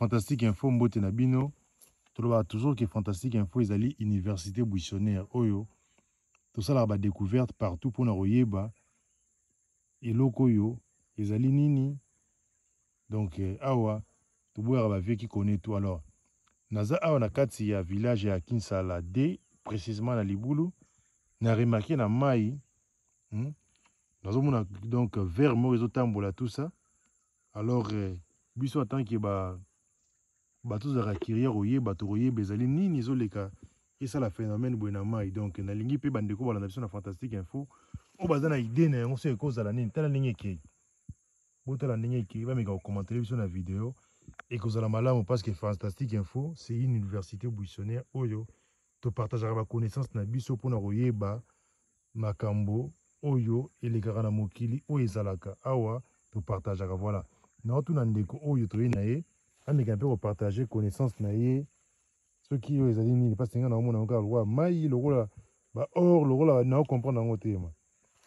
Fantastique Info mbote na bino. Toujours que Fantastique Info ezali université buissonnaire oyo. Tout ça là ba découverte partout pour na royeba. Et loko yo ezali nini. Donc awa to boya ba vie qui connaît tout alors. Naza awa na kati ya village ya Kinsala D précisément na Libulu na remarqué na mai. Nazomona donc vers mo ezotambola tout ça. Alors biso attend que tous za kiria royer bato royer bezali nini ezoleka et ça la phénomène buena mai donc na lingi pe bandeko bala na biso na Fantastique Info o bazana idée na yango se cause la nini tala ndenge ke botala ndenge ke ba meka commenter biso na vidéo et cause la malamu parce que Fantastique Info c'est une université buissonnaire oyo to partager ba connaissance na biso pour na royeba makambo oyo elekaka na mokili oyo ezalaka awa to partager voilà na tout na ndeko oyo to na ye ameka pe ko partager connaissance na ye ceux qui yo ezali nini parce que na mona encore roi mai lokola ba or lokola na comprendre ngo tema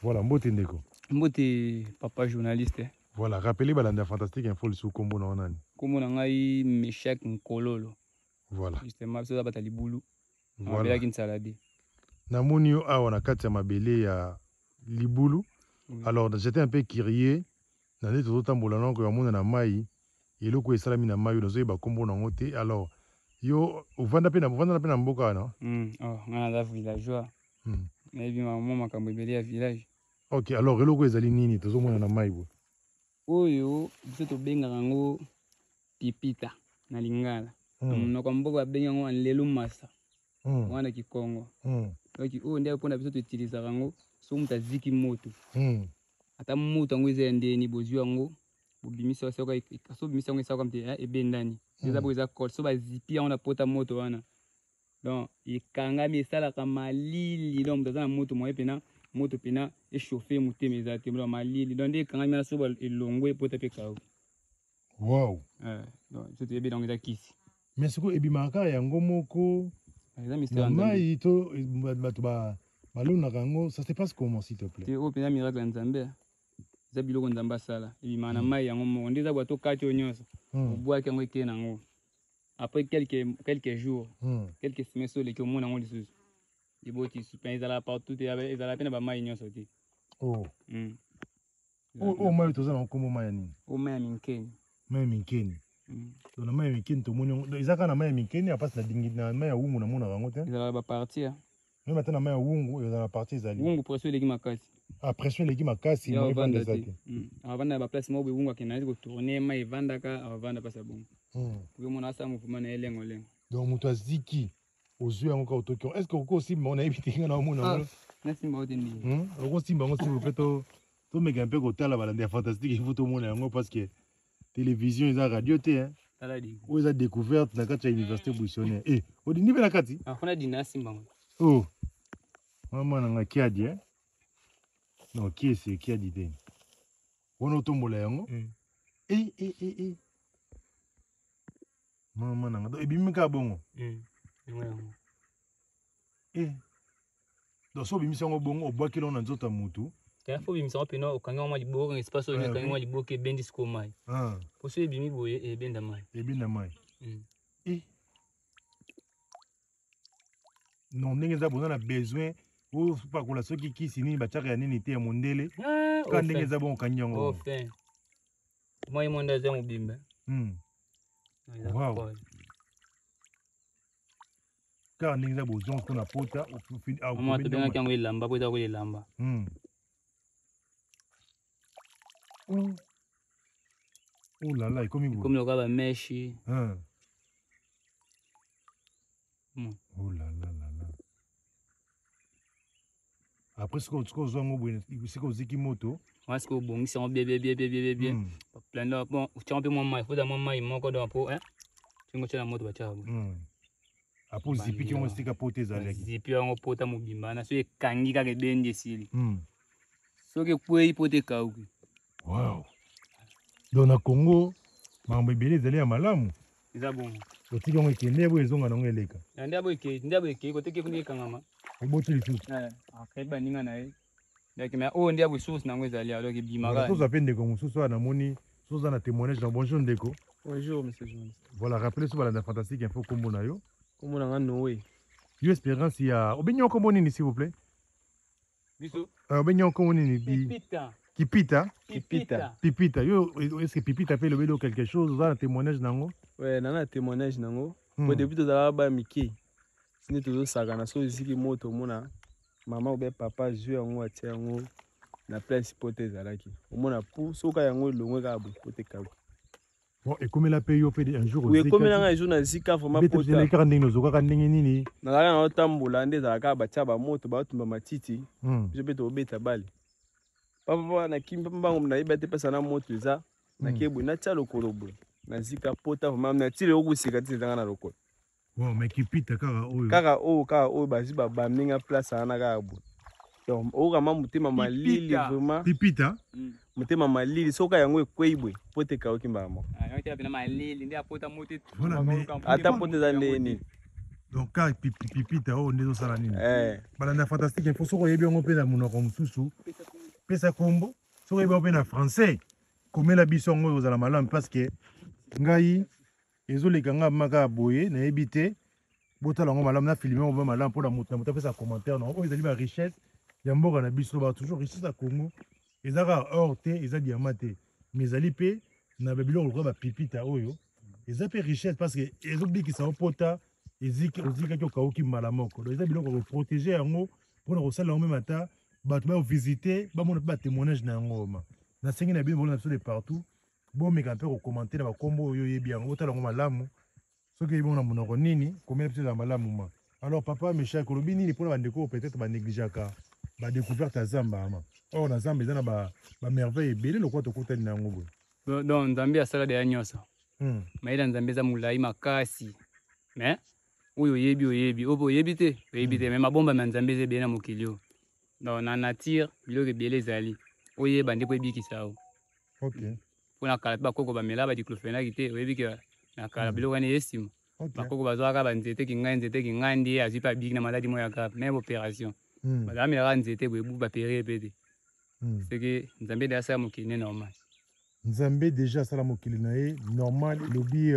voilà mbote ndeko mbote papa journaliste voilà rappelez balanda Fantastique Info sous kombo na nani kombo na ngai Meshak Nkololo voilà justement ça bata Libulu voilà avec une salade na moni yo awa na kati ya mabele ya Libulu alors j'étais un peu curieux na neti totambola nango ya mona na mai eloko esalami na mai ozo yeba kombo nango te alors yo ovanda pe na mboka na oh ngana da villageois mais bien maman makambo ebele ya village OK alors eloko ezali nini tozomona na mai bo oyo biso tobengaka yango pipita na lingala monoko mboka babenga yango anlelu masa wana kikongo donc oyo nde mpona biso toutilisaka yango so moto aziki moto ata moto yango eza ndeni bozwi yango bobimisa so bimisa yango esaka mte ebendani eza bo eza col so bazipi yango na pota moto wana donc ekangami esalaka malili donc moto aza na moto moye pena moto pena echauffe motema eza te donc malili donc nde ekangami wana so elongwe pota mpe kauki wow donc so toyebi yango eza kisi mais siko ebimaka yango moko na mai to bato balonaka yango ça se passe comment s'il te plaît te oyo pena miracle ya nzambe eza biloko nzambe asala ebimaka na mai yango moko nde eza bato kati oyo nyonso obwaki yango ekee nango après quelques jours quelques semaines so oleki omona yango lisusu eboti supe ezalaka partout te ezalaka pe na bamai nyonso te oyo mai toza na nkombo mai ya nini oyo mai ya minkeni mai ya minkeni to na mai ya minkeni tomoni yango eza kaka na mai ya minkeni apasi na mai ya wungu namonaka yango te ezalaka baparti meme ata na mai ya wungu ezala na parti ezali wungu pression eleki makasi pression eleki makasi mai evanda eza te avanda na baplace moko wungu akenda neti kotourne mai evandaka avanda mpasi ya bongo okemona asala mouvement na ye lengo donc moto aziki ozwi yango kaka otoki est ce que okosimba ngo nayebi te nga na omona nasimba ote ndini okosimba yango siko mpe tomeka mpe kotala balandi ya Fantastique Info tomona yango parce que télévision eza radio te oyo eza découverte na kati ya université buissonnaire odindi mpe na kati fona dina asimba ngo mama nanga kiadi non kiesi kiadi te wana otombola yango mama nanga ebimi kaka bongo donc so obimisi yango bongo obwakeli yango na nzoto ya motu fo obimisa yango pena okangi yango mwa liboko kanga espace oyo ekangi mwa liboko ebendi siko mai po so ebimi boye ebenda mai non ndenge eza boza na besoin opakola soki kisi nini batiaka ya nini te ya mondele ka ndenge eza bongo okangi yango moi monde eza mobimba wow kaka ndenge eza bozongo mpona pota tobengaki yango elamba po eza kola elamba olala ekomi lokola bameshi après siko ozwa yango boye siko oziki moto wana siko obongisi yango bien planda bon otiango mpe mwa mai foza mwa mai moko donc po tingo tia na moto batiaka boye apo zipiki yango esika pota ezalaki zipi yango pota mobimba wana so ekangi kaka ebendi esili soki ekwei pota ekauki wow donc na Congo makambo ebele ezali ya malamu eza bongo otiki yango ekende boye ezonga nango eleka nde abo ekei koteki fundi ekangama oboti lisusu akei baninga na ye mais oyo nde abo source nango ezali alors ebimaka tozwa mpe ndeko mosusu wana namoni soza na témoignage na bonjour ndeko Bonjour, monsieur le journaliste. Voilà, rappelez sur la fantastique info combo na yo. Comment on a Noé? Yo espérance il y a obignon combo nini s'il vous plaît. Biso. Obignon combo nini Pipita. Kipita. Pipita. Pipita. Yo est-ce que Pipita fait le vélo quelque chose dans un témoignage nango? Ouais, nana témoignage nango. Hmm. Au début de la ba Mickey. Sini toujours sagana so ziki moto mona. Maman ou bien papa jouer en haut tiens en haut. Na place hypothèse alaki. Au mona pour soka yango longue ka bu côté ka. Bon, et comme la paye fait un jour Oui, comme un jour na zika vraiment pour ta. Les carnes nos zoka ndenge nini. Na la na otambola ndeza ka ba chaba moto ba tumba matiti. Hmm. Je peux te obeta bali. Papa na kimba mbango na ibate pesa na moto za. Na kebu na tcha lokolo bo. Na zika pota vraiment na tile okusika tizanga na lokolo. Bon, mais Kipita kaka oyo bazi baminga place ana kaka bo. Donc okama mutema malili vraiment. Pipita. Mutema malili soka yango ekweibwe pote ka okimba mo. Ah, on t'a bien malili ndi apota moto. Voilà, mais ata pote za ndeni. Donc ka Pipita o ndezo sala nini. Bala na fantastique info soko yebi ngo pena munoko mususu. Pesa kombo soko yebi ngo na français. Komela biso ngo ozala malamu parce que ngai ezoleka nga maka boye na ebité botala ngo malamu na filmer ngo malamu pour la moto pesa commentaire non ezali ba richesse ya mboka na biso ba toujours richesse à Congo ezaka or te eza diamant te mais ezali pe na babilo ko ba pipita oyo eza pe richesse parce que ezobikisa opota eziki ko kaoki malamoko donc eza biloko ko protéger yango pour ko sala ngo mata bato ba visiter ba mona ba témoignage na ngoma na sengi na bino na de partout. Bon, mais quand on commente dans le combo, il y a bien autant de malamu. Ce qui est bon, on a nini, combien de malamu. Alors, papa, mes chers Kolobini, il pour la peut-être négliger la découverte à Zamba. Or, dans Zamba, il y a une merveille belle, le quoi tu côté de Nango. Donc, Zambie a ça de agnosa. Mais dans Zambie, ça moulaï makasi. Mais, oui, oyebi, oyebite, mais ma bombe, mais Zambie, c'est bien à Mokilio. Donc, on attire, il y a bien les alliés. Oyeba, on est qui ça. Ok. Pour la calabre, koko bamela ba diclofenac te oyebi ke na calabre wana estime bakoko bazwaka banzete kingandi azwi pa big na maladi moya grave même opération bazamela nzete boyebu bapere pete c'est que nzambe déjà ça mokili normal nzambe déjà ça mokili na ye normal lobi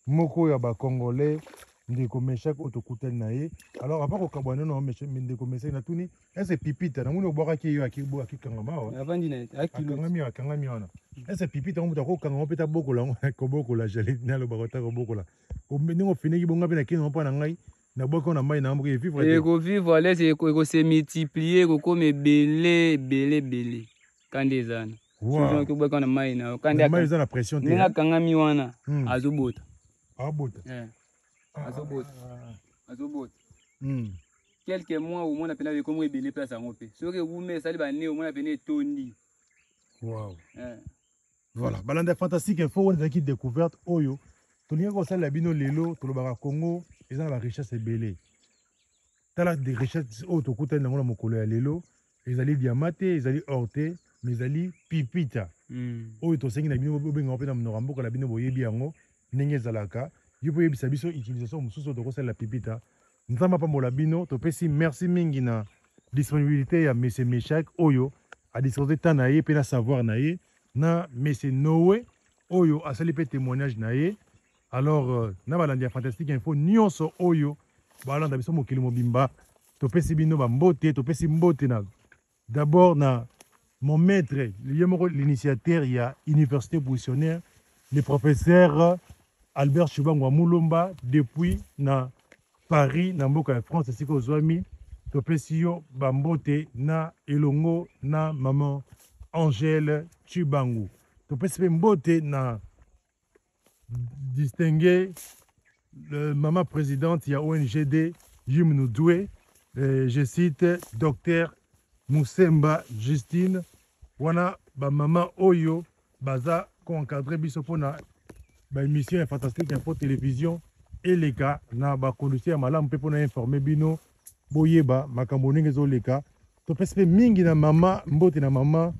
moko ya ba congolais ndeko meshak otokutani na ye alors après ko kabwana no ndeko meshak na tuni est-ce pipita na muni obwaka ki yo akibo akikangama wa avandi na akangami wana est-ce pipita ngo mutako kanga opeta bokola ngo kobokola jali na lo bakota kobokola o ndingo finiki bonga pe na kino mpa na ngai na boko na mai na mbo ke vivre et ko vivre laisse ko se multiplier ko comme belé quand des ans souvent ko boko na mai na quand des mai za na pression te nga kangami wana azobota abota azobota quelques mois au moins appelé comme rebelle place en opé ce que vous mettez ça les banné au moins appelé Tony. Wow. Voilà, balanda fantastique info on a qui découverte oyo Tony ko ça la bino lelo to le Congo ils ont la richesse belé tala des richesses auto kuta na mokolo ya lelo ezali diamante ezali orte mais ezali pipita oyo to sengi na bino benga opena mnorambo la bino boyebi yango ndenge zalaka yo poye bisa biso utilisation mususu to ko la pipita nzamba pa mola bino to pesi merci mingi na disponibilité ya monsieur Meshak oyo a disposer temps na ye pe na savoir na ye na monsieur Noé oyo asali pe témoignage na ye alors na balandi fantastique info nyonso oyo balanda biso mokili mobimba to pesi bino ba mbote to pesi mbote na d'abord na mon maître l'initiateur il y a université positionnaire le professeur Albert Chubangwa Mulumba depuis na Paris na mboka ya France siko ozwami to pesi yo ba mbote na elongo na maman Angèle Chibangu to pesi pe mbote na distingué maman présidente ya ONGD Jim Noudoué je cite docteur Moussemba Justine wana ba maman oyo baza ko encadrer biso pona ba émission fantastique info télévision et les cas na ba conduire malamu pe pona informer bino boyeba makambo ndenge ezoleka to pesi mingi na mama mbote na mama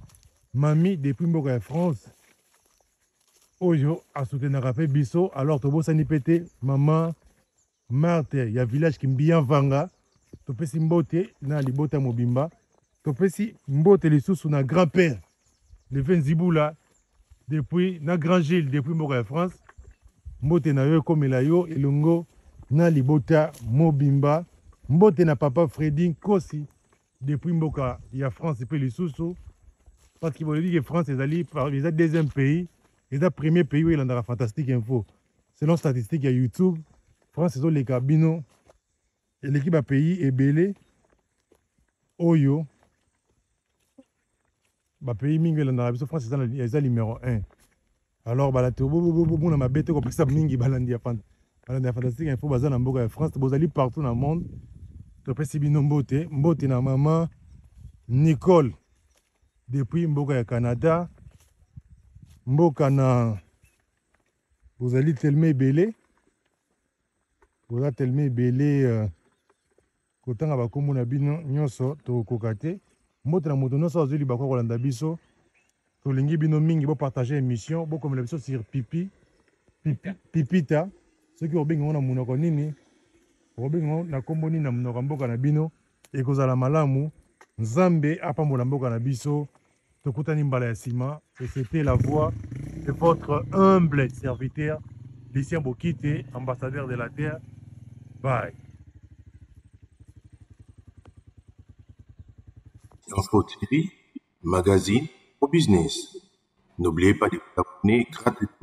mami depuis mboka ya France oyo asoutenaka pe biso alors tobosani pete mama Marthe ya village Kimbiya Vanga topesi mbote na libota mobimba topesi mbote lisusu na grand-père le Nzibula depuis na Grand Gilles depuis mboka ya France mbote na yo ekomela yo elongo na libota mobimba mbote na papa Fredi Nkosi depuis mboka ya France pe lisusu parce qu'il veut dire que France est deuxième pays et le premier pays où il a fantastique info selon statistiques à YouTube France est les cabinets et l'équipe a pays est belé oyo ba pays mingi la France est numéro 1 alors la théorie na mabete ko pesa mingi balandi ya fantastique info baza na mboka ya France bozali partout dans le monde to pesi bino mbote na maman Nicole depuis mboka ya Canada mboka na bozali tellement belé kotanga bakombo na bino nyonso tokoka te mbote na moto nyonso azwi libako kolanda biso tolingi bino mingi bopartage émission bokomela biso sur pipita soki obengango na monoko nini obengango na kombo nini na monoko mboka na bino ekozala malamu nzambe apambola mboka na biso tokutani mbala ya nsima et c'était la voix de votre humble serviteur Lucien Bokite, ambassadeur de la terre. Bye. Info TV, magazine au business. N'oubliez pas de vous abonner gratuitement.